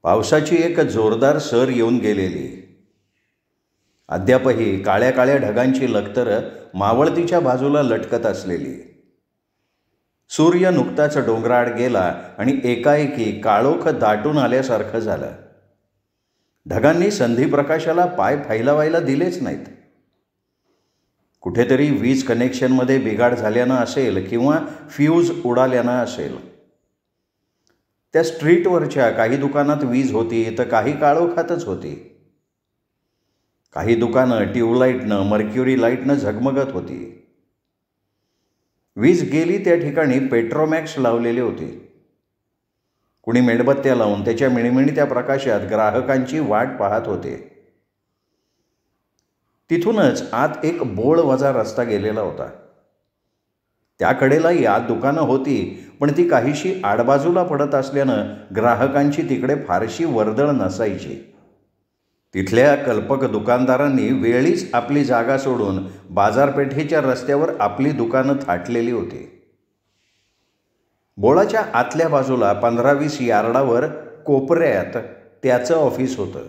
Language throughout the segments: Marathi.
पावसाची एक जोरदार सर येऊन गेलेली. अद्यापही काळ्या काळ्या ढगांची लखतरं मावळतीच्या बाजूला लटकत असलेली. सूर्य नुकताच डोंगराआड गेला आणि एकाएकी काळोख दाटून आल्यासारखं झालं. ढगांनी संधिप्रकाशाला पाय फैलावायला दिलेच नाहीत. कुठेतरी वीज कनेक्शनमध्ये बिघाड झाल्यानं असेल किंवा फ्यूज उडाल्यानं असेल. त्या स्ट्रीटवरच्या काही दुकानात वीज होती तर काही काळोखातच होती. काही दुकानं ट्यूबलाईटनं मर्क्युरी लाईटनं झगमगत होती. वीज गेली त्या ठिकाणी पेट्रोमॅक्स लावलेली होती. कुणी मेणबत्त्या लावून त्याच्या मिणमिणत्या प्रकाशात ग्राहकांची वाट पाहत होते. तिथूनच आत एक बोळवजा रस्ता गेलेला होता. त्याकडेलाही आत दुकानं होती, पण ती काहीशी आडबाजूला पडत असल्यानं ग्राहकांची तिकडे फारशी वर्दळ नसायची. तिथल्या कल्पक दुकानदारांनी वेळीच आपली जागा सोडून बाजारपेठेच्या रस्त्यावर आपली दुकानं थाटलेली होती. बोळाच्या आतल्या बाजूला 15-20 यार्डावर कोपऱ्यात त्याचं ऑफिस होतं.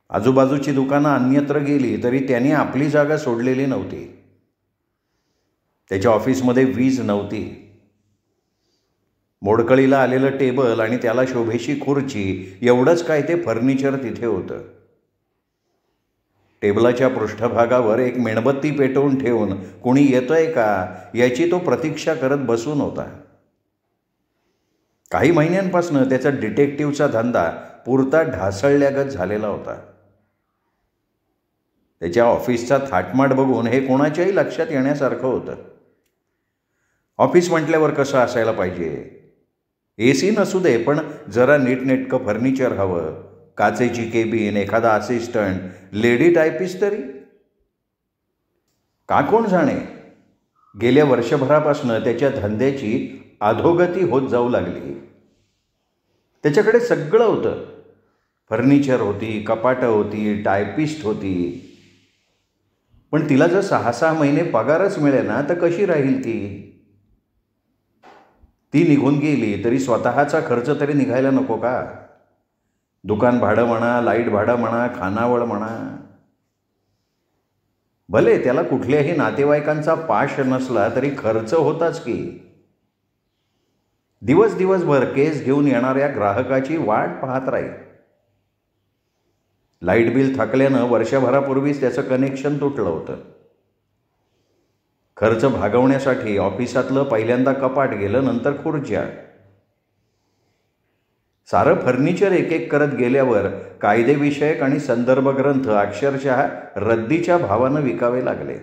आजूबाजूची दुकानं अन्यत्र गेली तरी त्यांनी आपली जागा सोडलेली नव्हती. त्याच्या ऑफिसमध्ये वीज नव्हती. मोडकळीला आलेलं टेबल आणि त्याला शोभेशी खुर्ची एवढंच काय ते फर्निचर तिथे होतं. टेबलाच्या पृष्ठभागावर एक मेणबत्ती पेटवून ठेवून कोणी येतंय का याची तो प्रतीक्षा करत बसून होता. काही महिन्यांपासून त्याचा डिटेक्टिव्हचा धंदा पुरता ढासळल्यागत झालेला होता. त्याच्या ऑफिसचा थाटमाट बघून हे कोणाच्याही लक्षात येण्यासारखं होतं. ऑफिस म्हटल्यावर कसं असायला पाहिजे? AC नसू दे, पण जरा नीटनेटकं फर्निचर हवं, काचेची केबिन, एखादा असिस्टंट, लेडी टायपिस्ट तरी. का कोण जाणे, गेल्या वर्षभरापासून त्याच्या धंद्याची अधोगती होत जाऊ लागली. त्याच्याकडे सगळं होतं. फर्निचर होती, कपाटं होती, टायपिस्ट होती. पण तिला जर 6-6 महिने पगारच मिळेना तर कशी राहील ती? ती निघून गेली तरी स्वतःचा खर्च तरी निघायला नको का? दुकान भाडं म्हणा, लाईट भाडं म्हणा, खानावळ म्हणा. भले त्याला कुठल्याही नातेवाईकांचा पाश नसला तरी खर्च होताच की. दिवसभर केस घेऊन येणाऱ्या ग्राहकाची वाट पाहत राहील. लाईट बिल थकल्यानं वर्षभरापूर्वीच त्याचं कनेक्शन तुटलं होतं. खर्च भागवण्यासाठी ऑफिसातलं पहिल्यांदा कपाट गेलं, नंतर खुर्च्या. सारं फर्निचर एक करत गेल्यावर कायदेविषयक आणि संदर्भ ग्रंथ अक्षरशः रद्दीच्या भावानं विकावे लागले.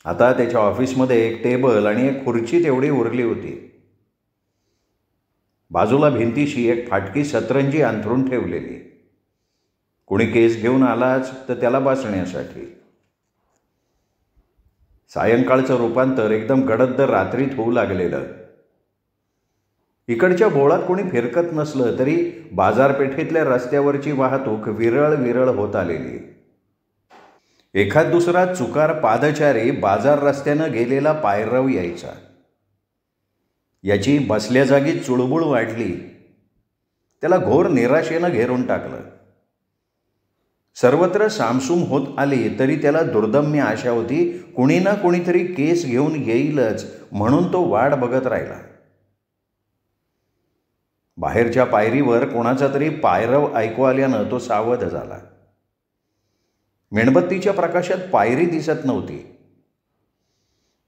आता त्याच्या ऑफिसमध्ये एक टेबल आणि एक खुर्ची तेवढी उरली होती. बाजूला भिंतीशी एक फाटकी सतरंजी अंथरून ठेवलेली. कुणी केस घेऊन आलाच तर त्याला बसण्यासाठी. सायंकाळचं रूपांतर एकदम गडद रात्रीत होऊ लागलेलं. इकडच्या बोळात कोणी फिरकत नसलं तरी बाजारपेठेतल्या रस्त्यावरची वाहतूक विरळ होत आलेली. एखाद दुसरा चुकार पादचारी बाजार रस्त्यानं गेलेला पायरव यायचा. याची बसल्या जागी चुळबुळ वाढली. त्याला घोर निराशेनं घेरून टाकलं. सर्वत्र सामसूम होत आली तरी त्याला दुर्दम्य आशा होती, कुणी ना कुणीतरी केस घेऊन येईलच म्हणून तो वाट बघत राहिला. बाहेरच्या पायरीवर कोणाचा तरी पायरव ऐकू आल्यानं तो सावध झाला. मेणबत्तीच्या प्रकाशात पायरी दिसत नव्हती.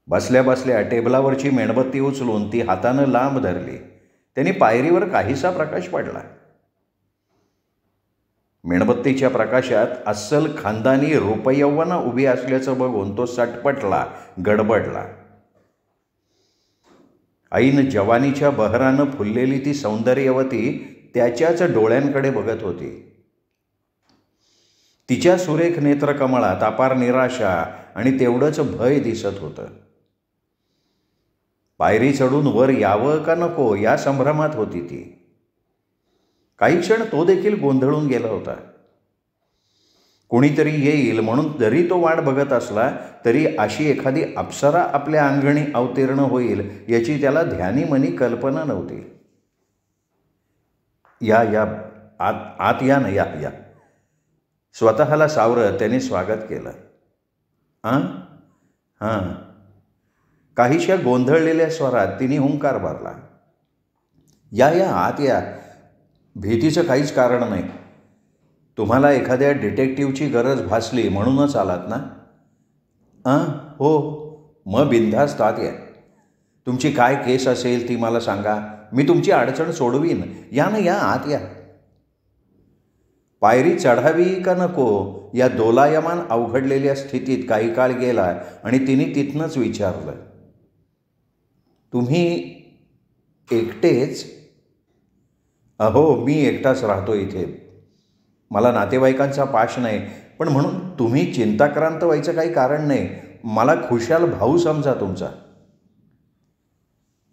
बसल्या बसल्या टेबलावरची मेणबत्ती उचलून ती हातानं लांब धरली. त्यांनी पायरीवर काहीसा प्रकाश पडला. मेणबत्तीच्या प्रकाशात अस्सल खानदानी रूपयौवना उभी असल्याचं बघून तो सटपटला, गडबडला. ऐन जवानीच्या बहरानं फुललेली ती सौंदर्यवती त्याच्याच डोळ्यांकडे बघत होती. तिच्या सुरेख नेत्रकमळात अपार निराशा आणि तेवढंच भय दिसत होतं. पायरी चढून वर यावं का नको या संभ्रमात होती ती. काही क्षण तो देखील गोंधळून गेला होता. कुणीतरी येईल म्हणून जरी तो वाट बघत असला तरी अशी एखादी अप्सरा आपल्या अंगणी अवतीर्ण होईल याची त्याला ध्यानी मनी कल्पना नव्हती. या या आत आत या ना, या या. स्वतःला सावरत त्याने स्वागत केलं. हां हां. काहीशा गोंधळलेल्या स्वरात तिने हुंकार भरला. या या, आत या. भीतीचं काहीच कारण नाही. तुम्हाला एखाद्या डिटेक्टिव्हची गरज भासली म्हणूनच आलात ना? हो. मग बिनधास्त आत या. तुमची काय केस असेल ती मला सांगा. मी तुमची अडचण सोडवीन. या ना, या, आत या. पायरी चढावी का नको या दोलायमान अवघडलेल्या स्थितीत काही काळ गेला आणि तिने तिथनंच विचारलं, तुम्ही एकटेच? अहो, मी एकटाच राहतो इथे. मला नातेवाईकांचा पाश नाही, पण म्हणून तुम्ही चिंताक्रांत व्हायचं काही कारण नाही. मला खुशाल भाऊ समजा तुमचा.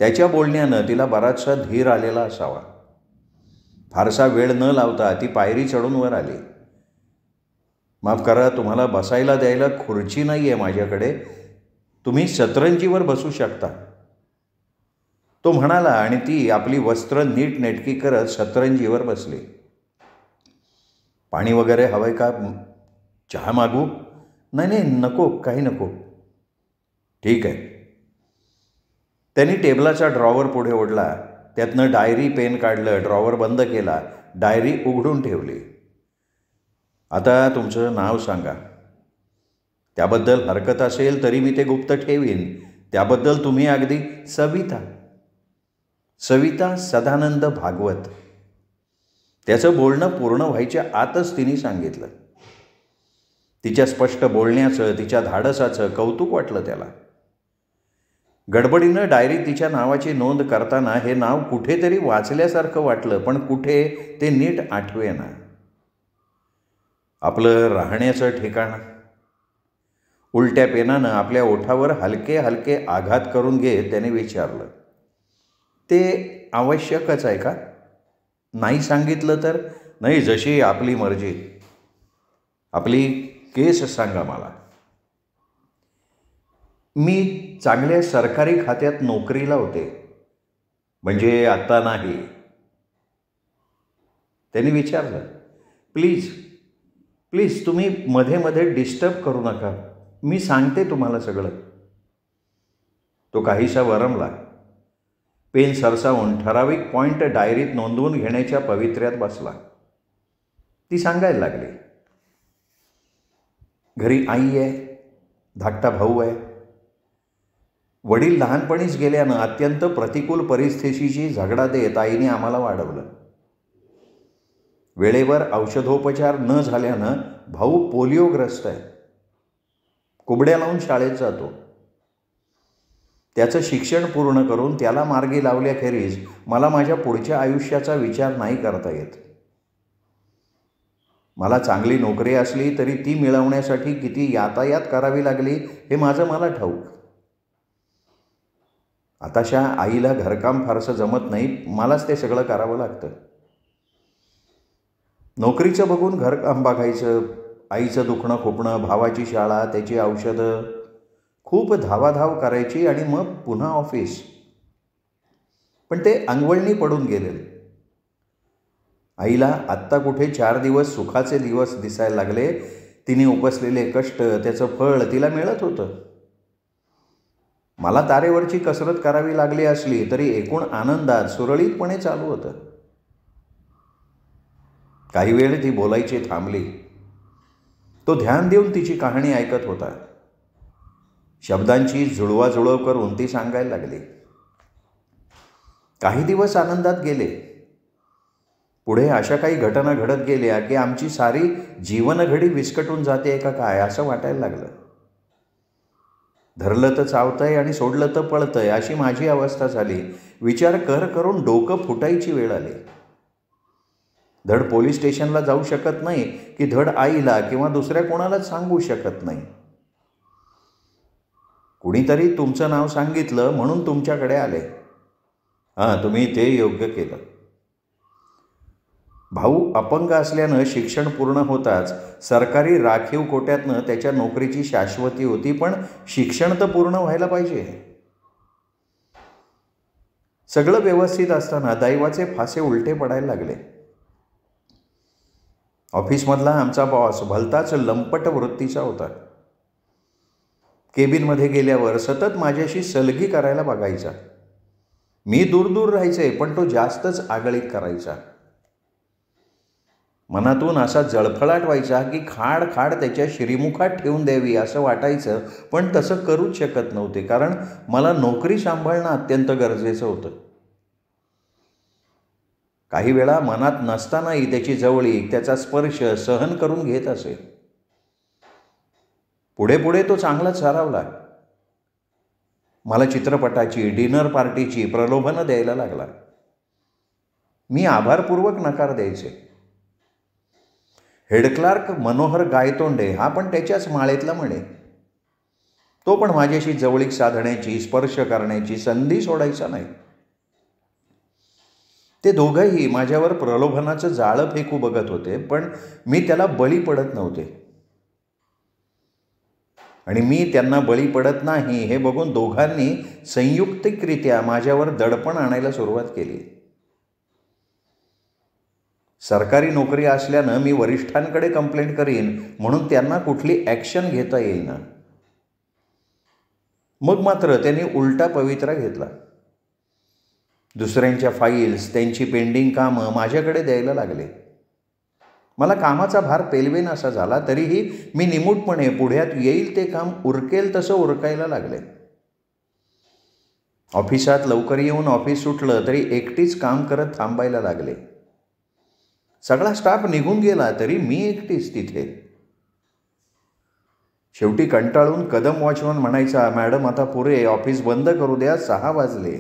त्याच्या बोलण्यानं तिला बराचसा धीर आलेला असावा. फारसा वेळ न लावता ती पायरी चढून वर आली. माफ करा, तुम्हाला बसायला द्यायला खुर्ची नाही आहे माझ्याकडे. तुम्ही सतरंजीवर बसू शकता, तो म्हणाला आणि ती आपली वस्त्र नीटनेटकी करत सतरंजीवर बसली. पाणी वगैरे हवंय का? चहा मागू? नाही नाही, नको, काही नको. ठीक आहे. त्यांनी टेबलाचा ड्रॉवर पुढे ओढला. त्यातनं डायरी पेन काढलं, ड्रॉवर बंद केला, डायरी उघडून ठेवली. आता तुमचं नाव सांगा. त्याबद्दल हरकत असेल तरी मी ते गुप्त ठेवीन. त्याबद्दल तुम्ही अगदी सविता सदानंद भागवत. त्याचं बोलणं पूर्ण व्हायच्या आतच तिने सांगितलं. तिच्या स्पष्ट बोलण्याचं, तिच्या धाडसाचं कौतुक वाटलं त्याला. गडबडीनं डायरीत तिच्या नावाची नोंद करताना हे नाव कुठेतरी वाचल्यासारखं वाटलं, पण कुठे ते नीट आठवेना. आपलं राहण्याचं ठिकाण. उलट्या पेनानं आपल्या ओठावर हलके हलके आघात करून घेत त्याने विचारलं, ते आवश्यकच आहे का? नाही सांगितलं तर? नाही, जशी आपली मर्जी. आपली केस सांगा मला. मी चांगल्या सरकारी खात्यात नोकरीला होते. म्हणजे आत्ता नाही. त्यांनी विचारलं, प्लीज तुम्ही मध्ये मध्ये डिस्टर्ब करू नका. मी सांगते तुम्हाला सगळं. तो काहीसा वरमला. पेन सरसावून ठराविक पॉईंट डायरीत नोंदवून घेण्याच्या पवित्र्यात बसला. ती सांगायला लागली, घरी आई आहे, धाकटा भाऊ आहे. वडील लहानपणीच गेल्यानं अत्यंत प्रतिकूल परिस्थितीशी झगडा देत आईने आम्हाला वाढवलं. वेळेवर औषधोपचार न झाल्यानं भाऊ पोलिओग्रस्त आहे. कुबड्या लावून शाळेत जातो. त्याचं शिक्षण पूर्ण करून त्याला मार्गी लावल्याखेरीज मला माझ्या पुढच्या आयुष्याचा विचार नाही करता येत. मला चांगली नोकरी असली तरी ती मिळवण्यासाठी किती यातायात करावी लागली हे माझं मला ठाऊक. आताशा आईला घरकाम फारसं जमत नाही, मलाच ते सगळं करावं लागतं. नोकरीचं बघून घरकाम बघायचं, आईचं दुखणं खुपणं, भावाची शाळा, त्याची औषधं, खूप धावाधाव करायची आणि मग पुन्हा ऑफिस. पण ते अंगवळणी पडून गेलेलं. आईला आत्ता कुठे 4 दिवस सुखाचे दिवस दिसायला लागले. तिने उपसलेले कष्ट, त्याचं फळ तिला मिळत होतं. मला तारेवरची कसरत करावी लागली असली तरी एकूण आनंदात सुरळीतपणे चालू होतं. काही वेळ ती बोलायची थांबली. तो ध्यान देऊन तिची कहाणी ऐकत होता. शब्दांची जुळवाजुळव करून ती सांगायला लागली. काही दिवस आनंदात गेले. पुढे अशा काही घटना घडत गेल्या की आमची सारी जीवनघडी विस्कटून जाते का काय असं वाटायला लागलं. धरलं तर चावतंय आणि सोडलं तर पळतंय अशी माझी अवस्था झाली. विचार करून डोकं फुटायची वेळ आली. धड पोलीस स्टेशनला जाऊ शकत नाही की धड आईला किंवा दुसऱ्या कोणालाच सांगू शकत नाही. कुणीतरी तुमचं नाव सांगितलं म्हणून तुमच्याकडे आले. तुम्ही ते योग्य केलं. भाऊ अपंग असल्यानं शिक्षण पूर्ण होताच सरकारी राखीव कोट्यातनं त्याच्या नोकरीची शाश्वती होती, पण शिक्षण तर पूर्ण व्हायला पाहिजे. सगळं व्यवस्थित असताना दैवाचे फासे उलटे पडायला लागले. ऑफिसमधला आमचा बॉस भलताच लंपट वृत्तीचा होता. केबिनमध्ये गेल्यावर सतत माझ्याशी सलगी करायला बघायचा. मी दूर दूर राहायचे, पण तो जास्तच आगळीक करायचा. मनातून असा जळफळाट व्हायचा की खाड खाड त्याच्या श्रीमुखात ठेवून द्यावी असं वाटायचं, पण तसं करूच शकत नव्हते, कारण मला नोकरी सांभाळणं अत्यंत गरजेचं होतं. काही वेळा मनात नसतानाही त्याची जवळीक, त्याचा स्पर्श सहन करून घेत असे. पुढे पुढे तो चांगलाच सरावला. मला चित्रपटाची, डिनर पार्टीची प्रलोभनं द्यायला लागला. मी आभारपूर्वक नकार द्यायचे. हेड क्लार्क मनोहर गायतोंडे हा पण त्याच्याच माळेतला म्हणे. तो पण माझ्याशी जवळीक साधण्याची, स्पर्श करण्याची संधी सोडायचा नाही. ते दोघंही माझ्यावर प्रलोभनाचं जाळं फेकू बघत होते, पण मी त्याला बळी पडत नव्हते. आणि मी त्यांना बळी पडत नाही हे बघून दोघांनी संयुक्तिकरित्या माझ्यावर दडपण आणायला सुरुवात केली. सरकारी नोकरी असल्यानं मी वरिष्ठांकडे कंप्लेंट करीन म्हणून त्यांना कुठली ॲक्शन घेता येईना. मग मात्र त्यांनी उलटा पवित्रा घेतला. दुसऱ्यांच्या फाईल्स, त्यांची पेंडिंग कामं माझ्याकडे द्यायला लागले. मला कामाचा भार पेलवेन असा झाला, तरीही मी निमूटपणे पुढ्यात येईल ते काम उरकेल तसं उरकायला लागले. ऑफिसात लवकर येऊन ऑफिस सुटलं तरी एकटीच काम करत थांबायला लागले. सगळा स्टाफ निघून गेला तरी मी एकटीच तिथे. शेवटी कंटाळून कदम वॉचमन म्हणायचा, मॅडम आता पुरे, ऑफिस बंद करू द्या, 6 वाजले.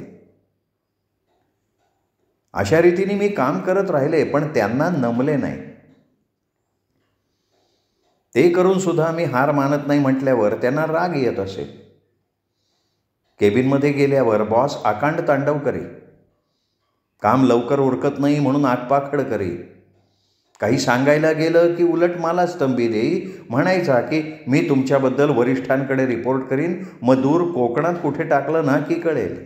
अशा रीतीने मी काम करत राहिले, पण त्यांना नमले नाही. ते करून सुद्धा मी हार मानत नाही म्हटल्यावर त्यांना राग येत असे. केबिनमध्ये गेल्यावर बॉस आकांड तांडव करी. काम लवकर उरकत नाही म्हणून आगपाखड करी. काही सांगायला गेलं की उलट मलाच तंबी देई. म्हणायचा की मी तुमच्याबद्दल वरिष्ठांकडे रिपोर्ट करीन, मग दूर कोकणात कुठे टाकलं ना की कळेल.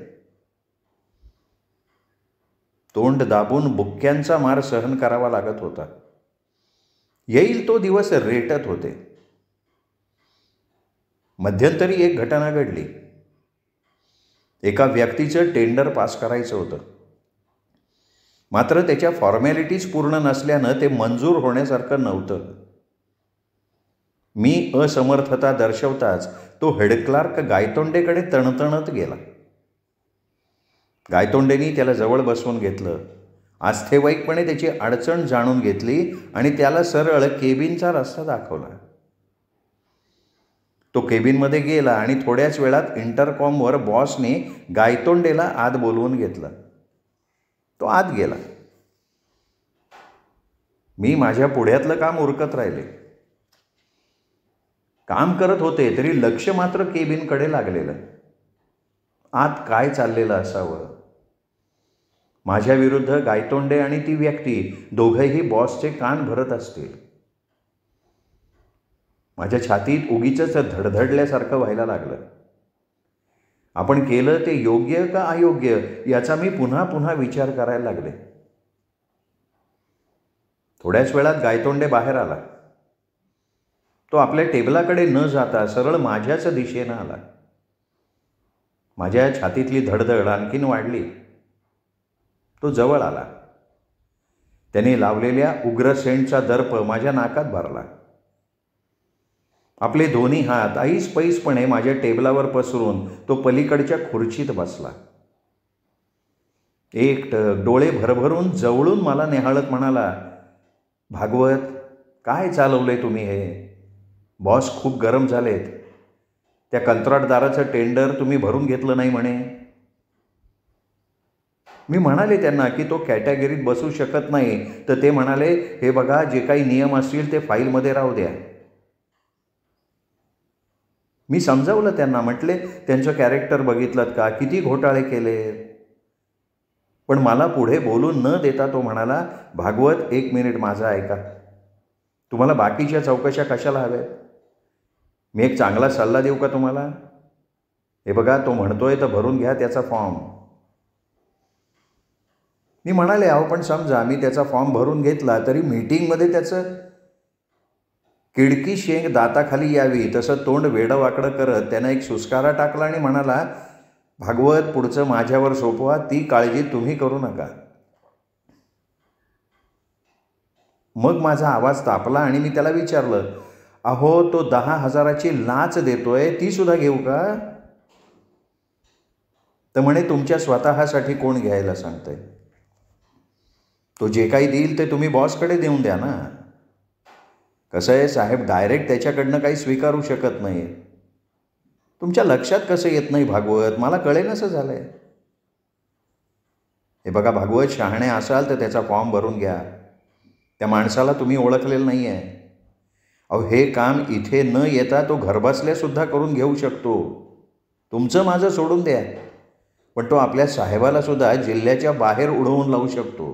तोंड दाबून बुक्क्यांचा मार सहन करावा लागत होता. येईल तो दिवस रेटत होते. मध्यंतरी एक घटना घडली. एका व्यक्तीचं टेंडर पास करायचं होतं, मात्र त्याच्या फॉर्मॅलिटीज पूर्ण नसल्यानं ते मंजूर होण्यासारखं नव्हतं. मी असमर्थता दर्शवताच तो हेड क्लार्क गायतोंडेकडे तणतणत गेला. गायतोंडेनी त्याला जवळ बसवून घेतलं, आस्थेवाईकपणे त्याची अडचण जाणून घेतली आणि त्याला सरळ केबिनचा रस्ता दाखवला. तो केबिनमध्ये गेला आणि थोड्याच वेळात इंटरकॉमवर बॉसने गायतोंडेला आत बोलवून घेतलं. तो आत गेला. मी माझ्या पुढ्यातलं काम उरकत राहिले. काम करत होते तरी लक्ष मात्र केबिनकडे लागलेलं. आत काय चाललेलं असावं? माझ्या विरुद्ध गायतोंडे आणि ती व्यक्ती दोघंही बॉसचे कान भरत असतील. माझ्या छातीत उगीच धडधडल्यासारखं व्हायला लागलं. आपण केलं ते योग्य का अयोग्य याचा मी पुन्हा पुन्हा विचार करायला लागले. थोड्याच वेळात गायतोंडे बाहेर आला. तो आपल्या टेबलाकडे न जाता सरळ माझ्याच दिशेनं आला. माझ्या छातीतली धडधड आणखीन वाढली. तो जवळ आला. त्याने लावलेल्या उग्र सेंटचा दर्प माझ्या नाकात भरला. आपले दोन्ही हात ऐसपैसपणे माझ्या टेबलावर पसरून तो पलीकडच्या खुर्चीत बसला. एकटक डोळे भरभरून जवळून मला निहाळत म्हणाला, भागवत, काय चालवलंय तुम्ही हे? बॉस खूप गरम झालेत. त्या कंत्राटदाराचं टेंडर तुम्ही भरून घेतलं नाही म्हणे. मी म्हणाले त्यांना की तो कॅटेगरीत बसू शकत नाही, तर ते म्हणाले, हे बघा, जे काही नियम असतील ते फाईलमध्ये राहू द्या. मी समजावलं त्यांना. म्हटले, त्यांचं कॅरेक्टर बघितलं का, किती घोटाळे केले. पण मला पुढे बोलून न देता तो म्हणाला, भागवत, 1 मिनिट माझं ऐका. तुम्हाला बाकीच्या चौकशा कशाला हव्यात? मी एक चांगला सल्ला देऊ का तुम्हाला? हे बघा, तो म्हणतोय तर भरून घ्या त्याचा फॉर्म. मी म्हणाले, अहो पण समजा मी त्याचा फॉर्म भरून घेतला तरी मीटिंगमध्ये त्याचं किडकी शेंग दाताखाली यावी तसं तोंड वेडंवाकडं करत त्यानं एक सुस्कारा टाकला आणि म्हणाला, भागवत पुढचं माझ्यावर सोपवा, ती काळजी तुम्ही करू नका. मग माझा आवाज तापला आणि मी त्याला विचारलं, अहो तो 10,000ची लाच देतोय, ती सुद्धा घेऊ का? तर म्हणे, तुमच्या स्वतःसाठी कोण घ्यायला सांगतंय? तो जे काही देईल ते तुम्ही बॉसकडे देऊन द्या ना. कसं आहे साहेब, डायरेक्ट त्याच्याकडनं काही स्वीकारू शकत नाही. तुमच्या लक्षात कसं येत नाही भागवत? मला कळेनसं झालंय. हे बघा भागवत, शहाणे असाल तर त्याचा फॉर्म भरून घ्या. त्या माणसाला तुम्ही ओळखलेलं नाही आहे. अहो हे काम इथे न येता तो घरबसल्यासुद्धा करून घेऊ शकतो. तुमचं माझं सोडून द्या, पण तो आपल्या साहेबाला सुद्धा जिल्ह्याच्या बाहेर उडवून लावू शकतो.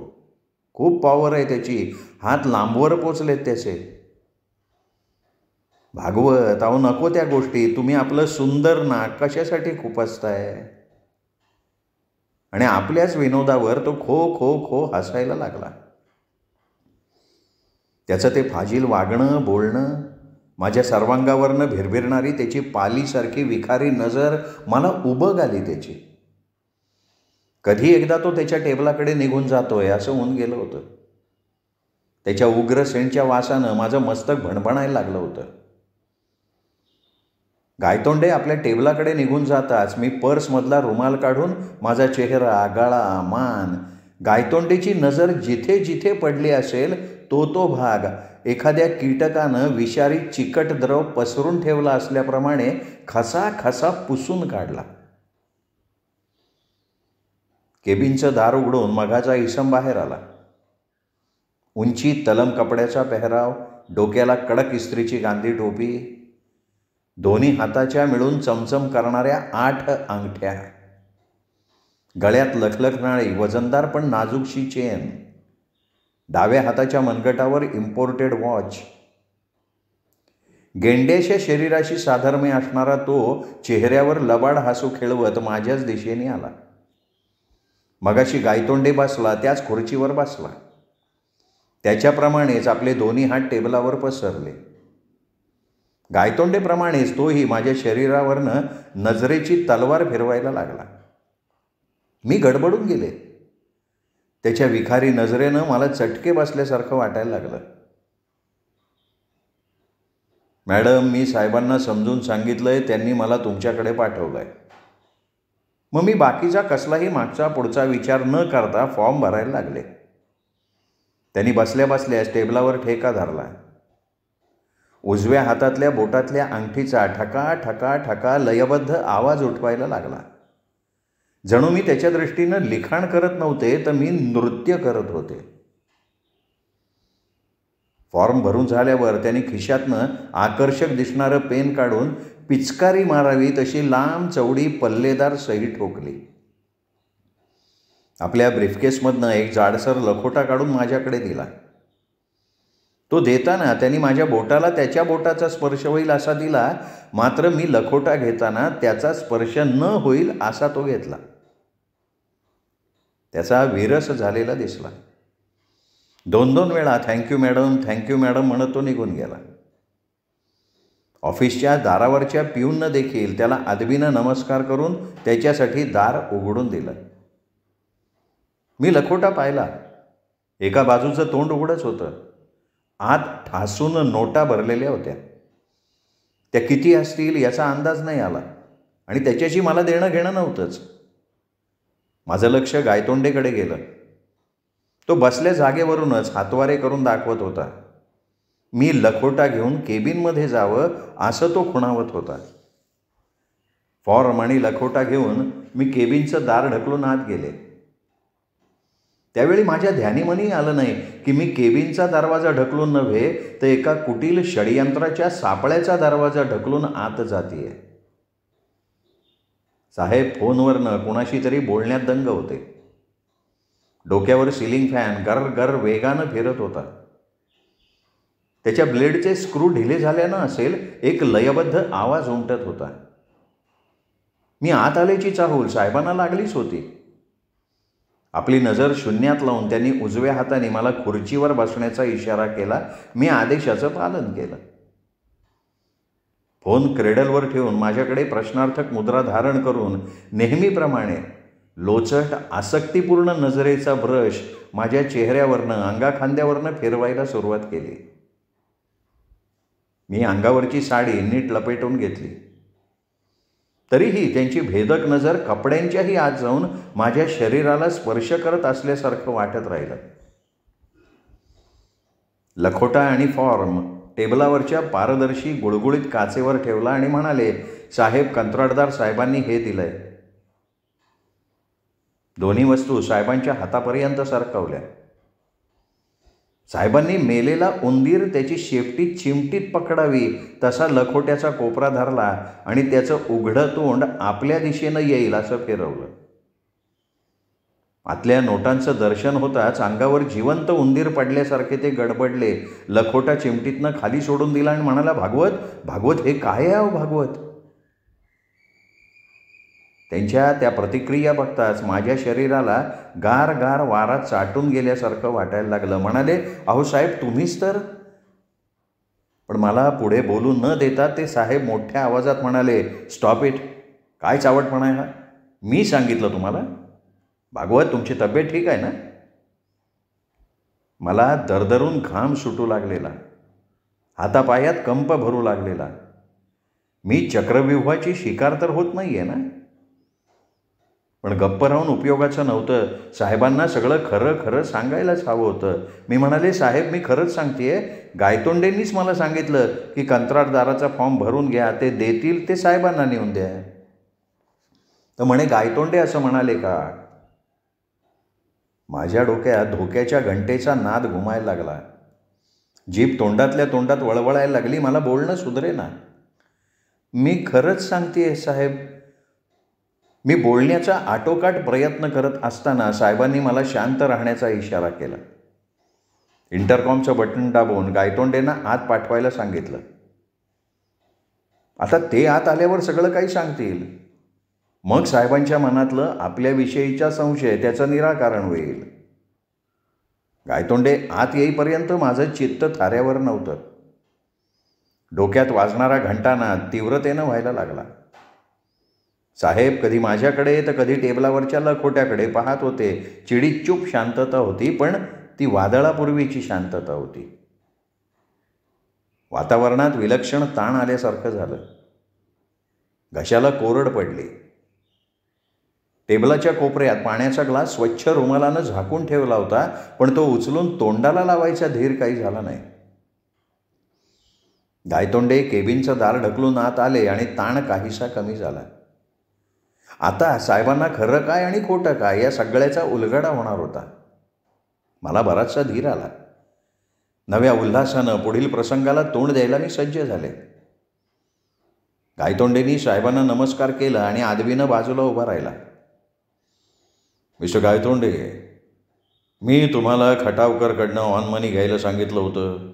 खूप पॉवर आहे त्याची, हात लांबवर पोचलेत त्याचे. भागवत, अहो नको त्या गोष्टी. तुम्ही आपलं सुंदर नाक कशासाठी खुपसताय? आणि आपल्याच विनोदावर तो खो खो खो हसायला लागला. त्याचं ते फाजील वागणं, बोलणं, माझ्या सर्वांगावरनं भिरभिरणारी त्याची पालीसारखी विखारी नजर, मला उबग आली त्याची. कधी एकदा तो त्याच्या टेबलाकडे निघून जातोय असं होऊन गेलं होतं. त्याच्या उग्र सेंटच्या वासानं माझं मस्तक भणभणायला लागलं होतं. गायतोंडे आपल्या टेबलाकडे निघून जाताच मी पर्समधला रुमाल काढून माझा चेहरा, गळा, मान, गायतोंडेची नजर जिथे जिथे पडली असेल तो भाग एखाद्या कीटकानं विषारी चिकट द्रव पसरून ठेवला असल्याप्रमाणे खसा खसा पुसून काढला. केबिनचं दार उघडून मघाचा इसम बाहेर आला. उंची तलम कपड्याचा पेहराव, डोक्याला कडक इस्त्रीची गांधी टोपी, दोन्ही हाताच्या मिळून चमचम करणाऱ्या 8 अंगठ्या, गळ्यात लखलखणारी वजनदार पण नाजूकशी चेन, डाव्या हाताच्या मनगटावर इम्पोर्टेड वॉच. गेंड्याच्या शरीराशी साधर्म्य असणारा तो चेहऱ्यावर लबाड हसू खेळवत माझ्याच दिशेने आला. मगाशी गायतोंडे बसला त्याच खुर्चीवर बसला. त्याच्याप्रमाणेच आपले दोन्ही हात टेबलावर पसरले. गायतोंडेप्रमाणेच तोही माझ्या शरीरावरनं नजरेची तलवार फिरवायला लागला. मी गडबडून गेले. त्याच्या विखारी नजरेनं मला चटके बसल्यासारखं वाटायला लागलं. मॅडम, मी साहेबांना समजून सांगितलंय, त्यांनी मला तुमच्याकडे पाठवलंय. मग मी बाकीचा कसलाही मागचा पुढचा विचार न करता फॉर्म भरायला लागले. त्यांनी बसल्या बसल्याच टेबलावर ठेका धरला. उजव्या हातातल्या बोटातल्या अंगठीचा ठका ठका ठका लयबद्ध आवाज उठवायला लागला. जणू मी त्याच्या दृष्टीनं लिखाण करत नव्हते, तर मी नृत्य करत होते. फॉर्म भरून झाल्यावर त्यांनी खिशातनं आकर्षक दिसणारं पेन काढून पिचकारी मारावी तशी लांब चौडी पल्लेदार सही ठोकली. आपल्या ब्रीफकेसमधनं एक जाडसर लखोटा काढून माझ्याकडे दिला. तो देताना त्यांनी माझ्या बोटाला त्याच्या बोटाचा स्पर्श होईल असा दिला, मात्र मी लखोटा घेताना त्याचा स्पर्श न होईल असा तो घेतला. त्याचा विरस झालेला दिसला. 2-2 वेळा थँक्यू मॅडम, थँक्यू मॅडम म्हणत तो निघून गेला. ऑफिसच्या दारावरच्या पिऊननं देखील त्याला अदबीनं नमस्कार करून त्याच्यासाठी दार उघडून दिलं. मी लखोटा पाहिला. एका बाजूचं तोंड उघडच होतं. आत ठासून नोटा भरलेल्या होत्या. त्या किती असतील याचा अंदाज नाही आला आणि त्याच्याशी मला देणं घेणं नव्हतंच. माझं लक्ष गायतोंडेकडे गेलं. तो बसल्या जागेवरूनच हातवारे करून दाखवत होता. मी लखोटा घेऊन केबिनमध्ये जावं असं तो खुणावत होता. फॉर्म आणि लखोटा घेऊन मी केबिनचं दार ढकलून आत गेले. त्यावेळी माझ्या ध्यानीमनी आलं नाही की मी केबिनचा दरवाजा ढकलून नव्हे, तर एका कुटील षडयंत्राच्या सापळ्याचा दरवाजा ढकलून आत जातीये. साहेब फोनवरनं कुणाशी तरी बोलण्यात दंग होते. डोक्यावर सिलिंग फॅन गर गर वेगानं फिरत होता. त्याच्या ब्लेडचे स्क्रू ढिले झाल्यानं असेल, एक लयबद्ध आवाज उमटत होता. मी आत आल्याची चाहूल साहेबांना लागलीच होती. आपली नजर शून्यात लावून त्यांनी उजव्या हाताने मला खुर्चीवर बसण्याचा इशारा केला. मी आदेशाचं पालन केलं. फोन क्रेडलवर ठेवून माझ्याकडे प्रश्नार्थक मुद्रा धारण करून नेहमीप्रमाणे लोचट आसक्तीपूर्ण नजरेचा ब्रश माझ्या चेहऱ्यावरनं अंगाखांद्यावरनं फिरवायला सुरुवात केली. मी अंगावरची साडी नीट लपेटून घेतली. तरीही त्यांची भेदक नजर कपड्यांच्याही आत जाऊन माझ्या शरीराला स्पर्श करत असल्यासारखं वाटत राहिलं. लखोटा आणि फॉर्म टेबलावरच्या पारदर्शी गुळगुळीत काचेवर ठेवला आणि म्हणाले, साहेब, कंत्राटदार साहेबांनी हे दिलंय. दोन्ही वस्तू साहेबांच्या हातापर्यंत सरकवल्या. साहेबांनी मेलेला उंदीर त्याची शेपटी चिमटीत पकडावी तसा लखोट्याचा कोपरा धरला आणि त्याचं उघडं तोंड आपल्या दिशेनं येईल असं फिरवलं. आतल्या नोटांचं दर्शन होताच अंगावर जिवंत उंदीर पडल्यासारखे ते गडबडले. लखोटा चिमटीतनं खाली सोडून दिला आणि म्हणाला, भागवत, भागवत, हे काय आहे भागवत? त्यांच्या त्या प्रतिक्रिया बघताच माझ्या शरीराला गार गार वारा चाटून गेल्यासारखं वाटायला लागलं. म्हणाले, अहो साहेब, तुम्हीच तर. पण मला पुढे बोलू न देता ते साहेब मोठ्या आवाजात म्हणाले, स्टॉप इट. काय चावटपणा आहे हा? मी सांगितलं तुम्हाला? भागवत, तुमची तब्येत ठीक आहे ना? मला दरदरून घाम सुटू लागलेला, हातापायात कंप भरू लागलेला. मी चक्रव्यूहाची शिकार तर होत नाही आहे ना? पण गप्प राहून उपयोगाचं नव्हतं. साहेबांना सगळं खरं खरं सांगायलाच हवं होतं. मी म्हणाले, साहेब, मी खरंच सांगतेय, गायतोंडेंनीच मला सांगितलं की कंत्राटदाराचा फॉर्म भरून घ्या, ते देतील, ते साहेबांना नेऊन द्या. तर म्हणे, गायतोंडे असं म्हणाले का? माझ्या डोक्यात धोक्याच्या घंटेचा नाद घुमायला लागला. जीभ तोंडातल्या तोंडात वळवळायला लागली. मला बोलणं सुधरेना. मी खरंच सांगतेय साहेब. मी बोलण्याचा आटोकाट प्रयत्न करत असताना साहेबांनी मला शांत राहण्याचा इशारा केला. इंटरकॉमचं बटन दाबून गायतोंडेंना आत पाठवायला सांगितलं. आता ते आत आल्यावर सगळं काही सांगतील. मग साहेबांच्या मनातलं आपल्याविषयीचा संशय, त्याचं निराकरण होईल. गायतोंडे आत येईपर्यंत माझं चित्त थाऱ्यावर नव्हतं. डोक्यात वाजणारा घंटानाद तीव्रतेनं व्हायला लागला. साहेब कधी माझ्याकडे तर कधी टेबलावरच्या लखोट्याकडे पाहत होते. चिडीचूप शांतता होती, पण ती वादळापूर्वीची शांतता होती. वातावरणात विलक्षण ताण आल्यासारखं झालं. घशाला कोरड पडली. टेबलाच्या कोपऱ्यात पाण्याचा ग्लास स्वच्छ रुमालानं झाकून ठेवला होता, पण तो उचलून तोंडाला लावायचा धीर काही झाला नाही. गायतोंडे केबिनचं दार ढकलून आत आले आणि ताण काहीसा कमी झाला. आता साहेबांना खरं काय आणि खोटं काय या सगळ्याचा उलगडा होणार होता. मला बराचसा धीर आला. नव्या उल्हासानं पुढील प्रसंगाला तोंड द्यायला मी सज्ज झाले. गायतोंडेंनी साहेबांना नमस्कार केला आणि आदवीनं बाजूला उभा राहिला. मिस्टर गायतोंडे, मी तुम्हाला खटावकरकडनं ऑन मनी घ्यायला सांगितलं होतं.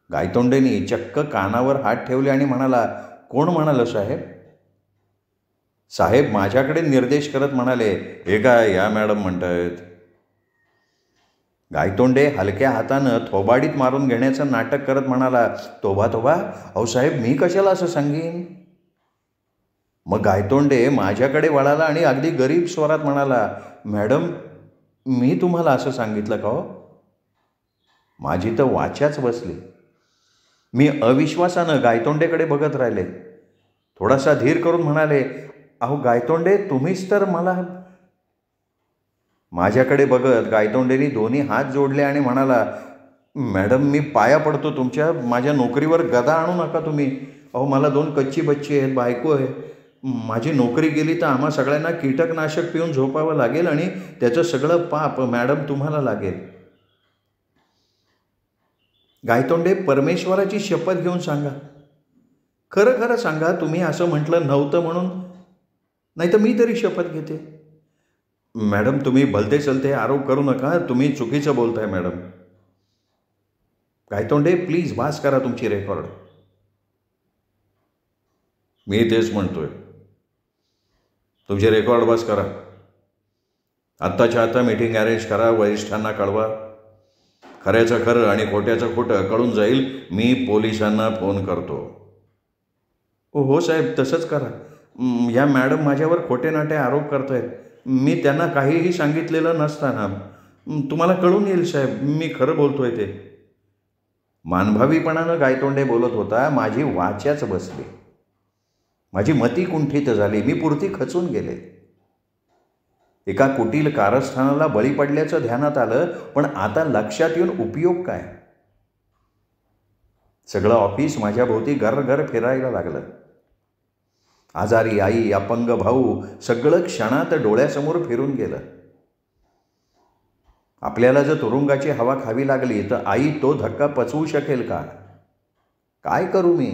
गायतोंडेंनी चक्क कानावर हात ठेवले आणि म्हणाला, कोण म्हणालं साहेब? साहेब माझ्याकडे निर्देश करत म्हणाले, हे काय या मॅडम म्हणतायत? गायतोंडे हलक्या हातानं थोबाडीत मारून घेण्याचं नाटक करत म्हणाला, तोबा तोबा, अहो साहेब, मी कशाला असं सांगेन? मग गायतोंडे माझ्याकडे वळाला आणि अगदी गरीब स्वरात म्हणाला, मॅडम, मी तुम्हाला असं सांगितलं का हो? माझी तर वाचाच बसली. मी अविश्वासानं गायतोंडेकडे बघत राहिले. थोडासा धीर करून म्हणाले, अहो गायतोंडे, तुम्हीच तर मला. माझ्याकडे बघत गायतोंडेंनी दोन्ही हात जोडले आणि म्हणाला, मॅडम, मी पाया पडतो तुमच्या. माझ्या नोकरीवर गदा आणू नका तुम्ही. अहो मला 2 कच्ची बच्ची आहेत, बायको आहे. माझी नोकरी गेली तर आम्हा सगळ्यांना कीटकनाशक पिऊन झोपावं लागेल आणि त्याचं सगळं पाप मॅडम तुम्हाला लागेल. गायतोंडे, परमेश्वराची शपथ घेऊन सांगा, खरं खरं सांगा, तुम्ही असं म्हटलं नव्हतं म्हणून. नाही तर मी तरी शपथ घेते. मॅडम, तुम्ही भलते चलते आरोप करू नका. तुम्ही चुकीचं बोलताय मॅडम. गायतोंडे, प्लीज बास करा तुमची रेकॉर्ड. मी तेच म्हणतोय, तुमची रेकॉर्ड बस करा. आत्ताच्या आत्ता मीटिंग अरेंज करा, वरिष्ठांना कळवा. खऱ्याचं खरं आणि खोट्याचं खोटं कळून जाईल. मी पोलिसांना फोन करतो. हो साहेब, तसंच करा. या मॅडम माझ्यावर खोटे नाटे आरोप करत आहेत. मी त्यांना काहीही सांगितलेलं नसताना. तुम्हाला कळून येईल साहेब, मी खरं बोलतोय ते. मानभावीपणानं गायतोंडे बोलत होता. माझी वाच्याच बसली. माझी मती कुंठित झाली. मी पुरती खचून गेले. एका कुटील कारस्थानाला बळी पडल्याचं ध्यानात आलं, पण आता लक्षात येऊन उपयोग काय? सगळं ऑफिस माझ्या भोवती घर फिरायला लागलं. आजारी आई, अपंग भाऊ, सगळं क्षणात डोळ्यासमोर फिरून गेलं. आपल्याला जर तुरुंगाची हवा खावी लागली तर आई तो धक्का पचवू शकेल का? काय करू मी?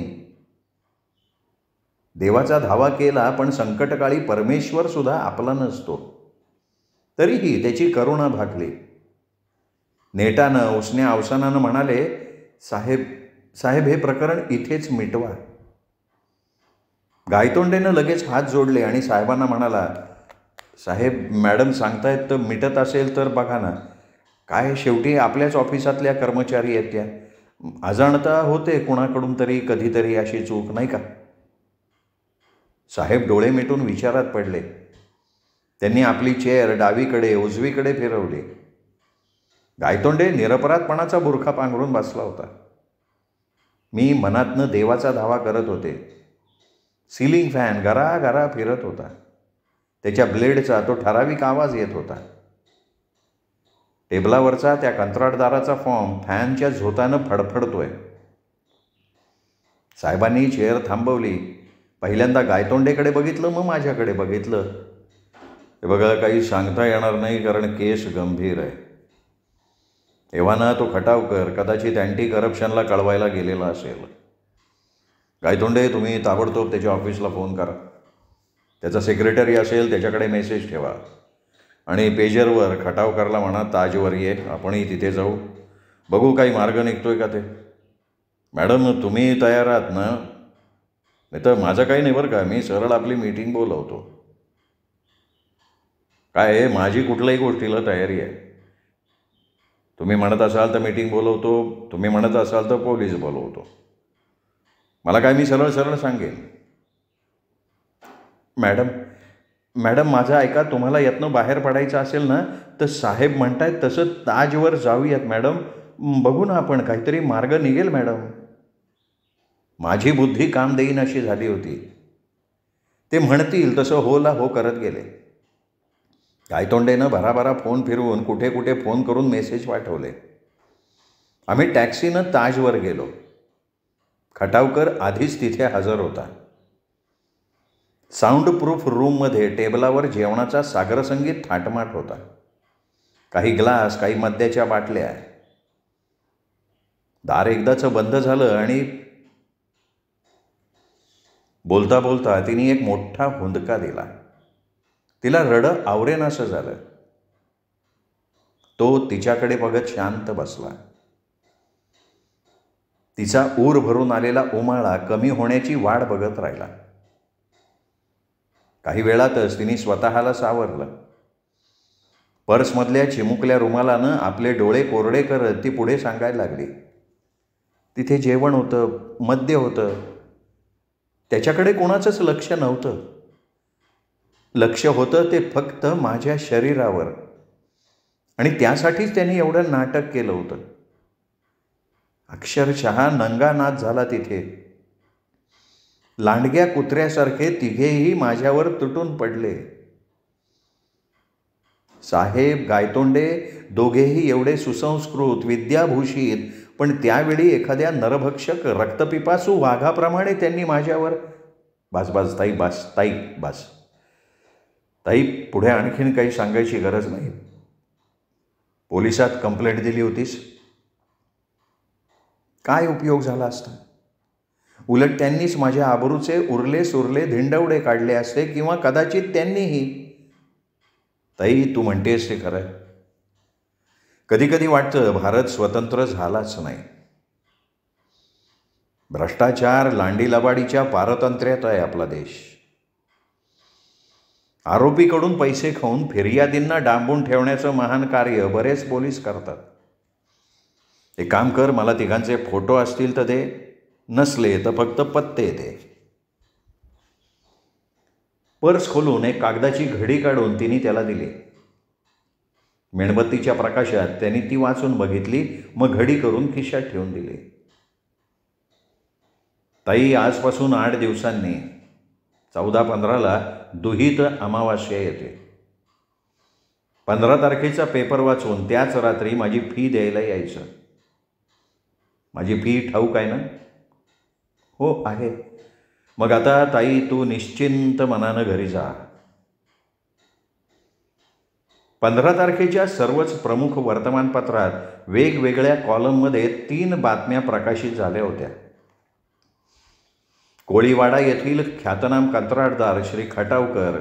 देवाचा धावा केला, पण संकटकाळी परमेश्वर सुद्धा आपला नसतो. तरीही त्याची करुणा भागली. नेटानं उसण्या अवसानानं म्हणाले, साहेब हे प्रकरण इथेच मिटवा. गायतोंडेनं लगेच हात जोडले आणि साहेबांना म्हणाला, साहेब मॅडम सांगतायत तर मिटत असेल तर बघा ना. काय शेवटी आपल्याच ऑफिसातल्या कर्मचारी आहेत त्या. अजाणता होते कुणाकडून तरी कधीतरी अशी चूक, नाही का? साहेब डोळे मिटून विचारात पडले. त्यांनी आपली चेअर डावीकडे उजवीकडे फिरवली. गायतोंडे निरपराधपणाचा बुरखा पांघरून बसला होता. मी मनातनं देवाचा धावा करत होते. सिलिंग फॅन गरागरा फिरत होता. त्याच्या ब्लेडचा तो ठराविक आवाज येत होता. टेबलावरचा त्या कंत्राटदाराचा फॉर्म फॅनच्या झोतानं फडफडतोय. साहेबांनी चेअर थांबवली. पहिल्यांदा गायतोंडेकडे बघितलं, मग माझ्याकडे बघितलं. हे बघा, काही सांगता येणार नाही कारण केस गंभीर आहे. एव्हाना तो खटावकर कदाचित अँटी करप्शनला कळवायला गेलेला असेल. गायतोंडे, तुम्ही ताबडतोब त्याच्या ऑफिसला फोन करा. त्याचा सेक्रेटरी असेल त्याच्याकडे मेसेज ठेवा आणि पेजरवर खटावकरला म्हणा ताजवर ये, आपणही तिथे जाऊ, बघू काही मार्ग निघतोय का ते. मॅडम तुम्ही तयार आहात ना? नाही तर माझं काही नाही बरं का, मी सरळ आपली मीटिंग बोलवतो. काय आहे, माझी कुठल्याही गोष्टीला तयारी आहे. तुम्ही म्हणत असाल तर मीटिंग बोलवतो, तुम्ही म्हणत असाल तर पोलीस बोलवतो. मला काय, मी सरळ सरळ सांगेन. मॅडम माझं ऐका, तुम्हाला यातनं बाहेर पडायचं असेल ना तर साहेब म्हणतायत तसं ताजवर जाऊयात मॅडम. बघू ना आपण, काहीतरी मार्ग निघेल मॅडम. माझी बुद्धी काम देईन अशी झाली होती. ते म्हणतील तसं होला हो करत गेले. गायतोंडेनं भराभरा फोन फिरवून कुठे कुठे फोन करून मेसेज पाठवले. आम्ही टॅक्सीनं ताजवर गेलो. खटावकर आधीच तिथे हजर होता. साऊंड प्रूफ रूममध्ये टेबलावर जेवणाचा सागरसंगीत थाटमाट होता. काही ग्लास, काही मद्याच्या बाटल्या. दार एकदाचं बंद झालं आणि बोलता बोलता तिने एक मोठा हुंदका दिला. तिला रडं आवरेनासं झालं. तो तिच्याकडे बघत शांत बसला. तिचा ऊर भरून आलेला उमाळा कमी होण्याची वाट बघत राहिला. काही वेळातच तिने स्वतःला सावरलं. पर्समधल्या चिमुकल्या रुमालानं आपले डोळे कोरडे करत ती पुढे सांगायला लागली. तिथे जेवण होतं, मद्य होतं. त्याच्याकडे कोणाचंच लक्ष नव्हतं. लक्ष होतं ते फक्त माझ्या शरीरावर, आणि त्यासाठीच त्यांनी एवढं नाटक केलं होतं. अक्षरशः नंगानाद झाला तिथे. लांडग्या कुत्र्यासारखे तिघेही माझ्यावर तुटून पडले. साहेब, गायतोंडे दोघेही एवढे सुसंस्कृत, विद्याभूषित, पण त्यावेळी एखाद्या नरभक्षक रक्तपिपासू वाघाप्रमाणे त्यांनी माझ्यावर बास ताई, पुढे आणखीन काही सांगायची गरज नाही. पोलिसात कंप्लेंट दिली होतीस? काय उपयोग झाला असता? उलट त्यांनीच माझ्या आबरूचे उरले सुरले धिंडवडे काढले असते, किंवा कदाचित त्यांनीही. ताई, तू म्हणतेस ते खरं. कधी कधी वाटतं भारत स्वतंत्र झालाच नाही. भ्रष्टाचार, लांडी लबाडीच्या पारतंत्र्यात आहे आपला देश. आरोपीकडून पैसे खाऊन फिर्यादींना डांबून ठेवण्याचं महान कार्य बरेच पोलीस करतात. एक काम कर, मला तिघांचे फोटो असतील तर दे, नसले तर फक्त पत्ते दे. पर्स खोलून एक कागदाची घडी काढून तिने त्याला दिली. मेणबत्तीच्या प्रकाशात त्यांनी ती वाचून बघितली, मग घडी करून खिशात ठेवून दिली. ताई, आजपासून 8 दिवसांनी 14-15ला दुहित अमावास्या येते. 15 तारखेचा पेपर वाचून त्याच रात्री माझी फी द्यायला यायचं. माझी फी ठाऊक आहे ना? हो आहे. मग आता ताई, तू निश्चिंत मनानं घरी जा. 15 तारखेच्या सर्वच प्रमुख वर्तमानपत्रात वेगवेगळ्या कॉलममध्ये 3 बातम्या प्रकाशित झाल्या होत्या. कोळीवाडा येथील ख्यातनाम कंत्राटदार श्री खटावकर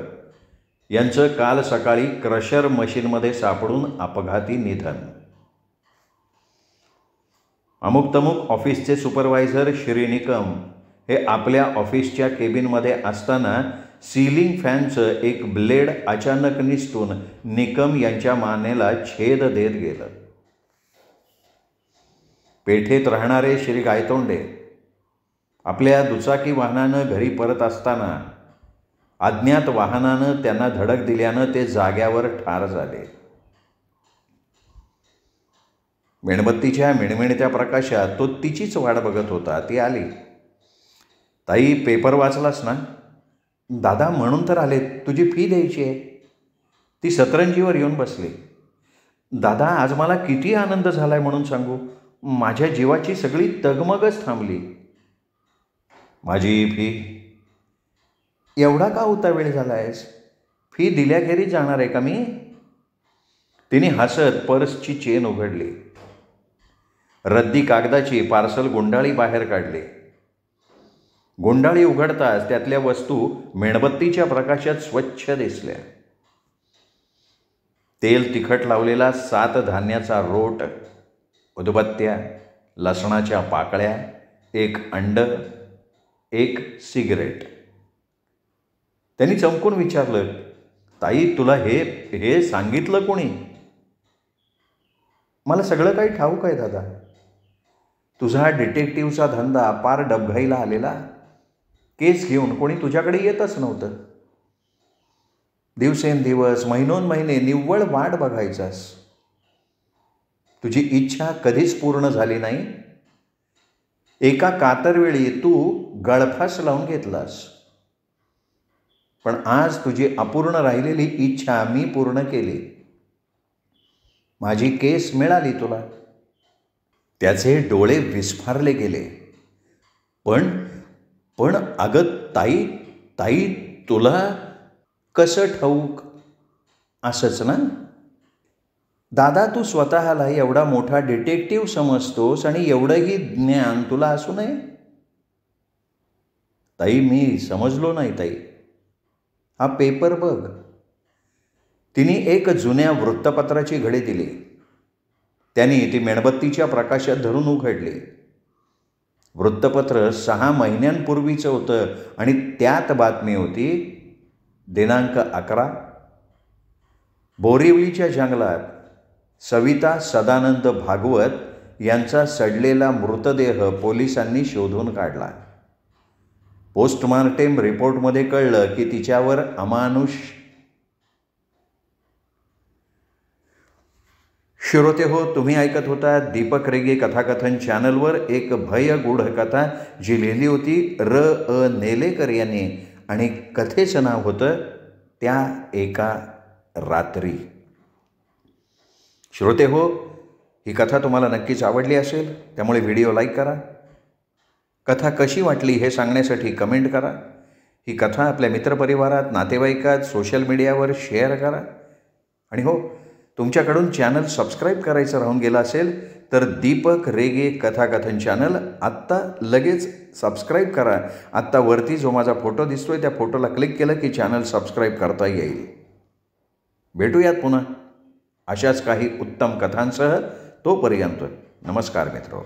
यांचं काल सकाळी क्रशर मशीनमध्ये सापडून अपघाती निधन. अमुक तमुक ऑफिसचे सुपरवायझर श्री निकम हे आपल्या ऑफिसच्या केबिनमध्ये असताना सीलिंग फॅनचं एक ब्लेड अचानक निसटून निकम यांच्या मानेला छेद देत गेलं. पेठेत राहणारे श्री गायतोंडे आपल्या दुचाकी वाहनानं घरी परत असताना अज्ञात वाहनानं त्यांना धडक दिल्यानं ते जाग्यावर ठार झाले. मेणबत्तीच्या मिणमिणत्या प्रकाशात तो तिचीच वाट बघत होता. ती आली. ताई, पेपर वाचलास ना? दादा, म्हणून तर आले, तुझी फी द्यायची आहे. ती सतरंजीवर येऊन बसली. दादा, आज मला किती आनंद झालाय म्हणून सांगू. माझ्या जीवाची सगळी तगमगच थांबली. माझी फी? एवढा का उतावेळ झालायस? फी दिल्याखेरीज जाणार आहे का मी? तिने हसत पर्सची चेन उघडली. रद्दी कागदाची पार्सल गुंडाळी बाहेर काढली. गुंडाळी उघडताच त्यातल्या वस्तू मेणबत्तीच्या प्रकाशात स्वच्छ दिसल्या. तेल तिखट लावलेला 7 धान्याचा रोट, उदबत्त्या, लसणाच्या पाकळ्या, 1 अंड, 1 सिगरेट. त्यांनी चमकून विचारलं, ताई, तुला हे सांगितलं कोणी? मला सगळं काही ठाऊक आहे दादा. तुझा डिटेक्टिव्हचा धंदा पार डबघाईला आलेला. केस घेऊन कोणी तुझ्याकडे येतच नव्हतं. दिवसेंदिवस, महिनोन्महिने निव्वळ वाट बघायचास. तुझी इच्छा कधीच पूर्ण झाली नाही. एका कातरवेळी तू गळफास लावून घेतलास. पण आज तुझी अपूर्ण राहिलेली इच्छा मी पूर्ण केली. माझी केस मिळाली तुला. त्याचे डोळे विस्फारले गेले. पण अगं ताई, तुला कसं ठाऊक? असंच ना? दादा, तू स्वतःला एवढा मोठा डिटेक्टिव्ह समजतोस आणि एवढंही ज्ञान तुला असू नये? ताई, मी समजलो नाही ताई. हा पेपर बघ. तिने एक जुन्या वृत्तपत्राची घडी दिली. त्यांनी ती मेणबत्तीच्या प्रकाशात धरून उघडली. वृत्तपत्र 6 महिन्यांपूर्वीचं होतं आणि त्यात बातमी होती, दिनांक 11, बोरिवलीच्या जंगलात सविता सदानंद भागवत यांचा सडलेला मृतदेह पोलिसांनी शोधून काढला. पोस्टमार्टेम रिपोर्टमध्ये कळलं की तिच्यावर अमानुष. श्रोते हो, तुम्ही ऐकत होता दीपक रेगे कथाकथन चॅनलवर एक भयगूढ कथा जी लिहिली होती र. नेलेकर यांनी आणि कथेचं नाव होतं त्या एका रात्री. श्रोते हो, ही कथा तुम्हाला नक्कीच आवडली असेल, त्यामुळे व्हिडिओ लाईक करा. कथा कशी वाटली हे सांगण्यासाठी कमेंट करा. ही कथा आपल्या मित्रपरिवारात, नातेवाईकात, सोशल मीडियावर शेअर करा. आणि हो, तुमच्याकडून चॅनल सबस्क्राईब करायचं राहून गेलं असेल तर दीपक रेगे कथाकथन चॅनल आत्ता लगेच सबस्क्राईब करा. आत्ता वरती जो माझा फोटो दिसतोय त्या फोटोला क्लिक केलं की चॅनल सबस्क्राईब करता येईल. भेटूयात पुन्हा अशाच काही उत्तम कथांसह. तोपर्यंत नमस्कार मित्र.